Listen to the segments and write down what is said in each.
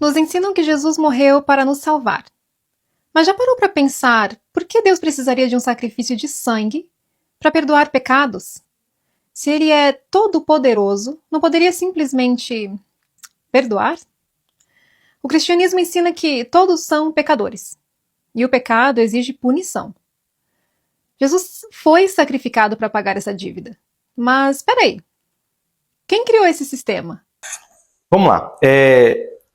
nos ensinam que Jesus morreu para nos salvar. Mas já parou para pensar por que Deus precisaria de um sacrifício de sangue para perdoar pecados? Se ele é todo-poderoso, não poderia simplesmente perdoar? O cristianismo ensina que todos são pecadores, e o pecado exige punição. Jesus foi sacrificado para pagar essa dívida. Mas, peraí, quem criou esse sistema? Vamos lá.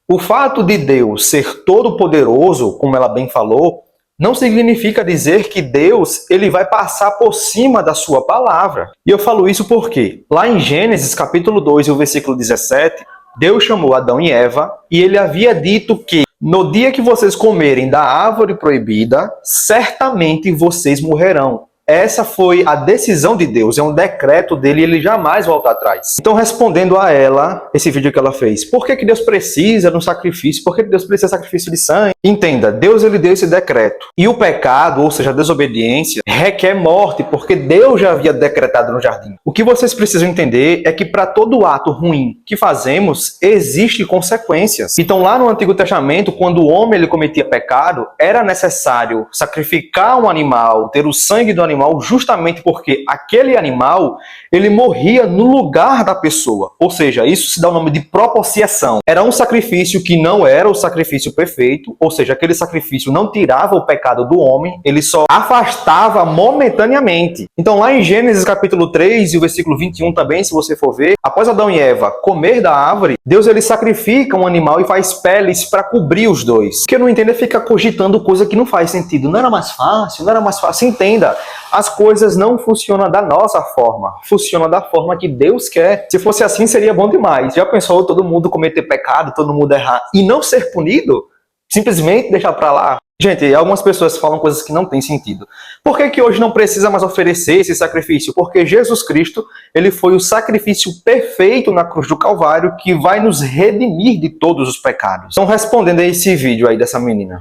O fato de Deus ser todo-poderoso, como ela bem falou, não significa dizer que Deus ele vai passar por cima da sua palavra. E eu falo isso porque lá em Gênesis capítulo 2, o versículo 17, Deus chamou Adão e Eva e ele havia dito que no dia que vocês comerem da árvore proibida, certamente vocês morrerão. Essa foi a decisão de Deus, é um decreto dele e ele jamais volta atrás. Então, respondendo a ela, esse vídeo que ela fez, por que Deus precisa de um sacrifício? Por que Deus precisa de sacrifício de sangue? Entenda, Deus ele deu esse decreto. E o pecado, ou seja, a desobediência, requer morte, porque Deus já havia decretado no jardim. O que vocês precisam entender é que para todo ato ruim que fazemos, existem consequências. Então, lá no Antigo Testamento, quando o homem ele cometia pecado, era necessário sacrificar um animal, ter o sangue do animal, justamente porque aquele animal ele morria no lugar da pessoa. Ou seja, isso se dá o nome de propiciação. Era um sacrifício que não era o sacrifício perfeito, ou seja, aquele sacrifício não tirava o pecado do homem, ele só afastava momentaneamente. Então lá em Gênesis capítulo 3 e o versículo 21 também, se você for ver, após Adão e Eva comer da árvore, Deus ele sacrifica um animal e faz peles para cobrir os dois. O que eu não entendo é ficar cogitando coisa que não faz sentido. Não era mais fácil? Não era mais fácil? Entenda. As coisas não funcionam da nossa forma, funcionam da forma que Deus quer. Se fosse assim, seria bom demais. Já pensou todo mundo cometer pecado, todo mundo errar e não ser punido? Simplesmente deixar pra lá? Gente, algumas pessoas falam coisas que não têm sentido. Por que hoje não precisa mais oferecer esse sacrifício? Porque Jesus Cristo, ele foi o sacrifício perfeito na cruz do Calvário que vai nos redimir de todos os pecados. Então, respondendo a esse vídeo aí dessa menina.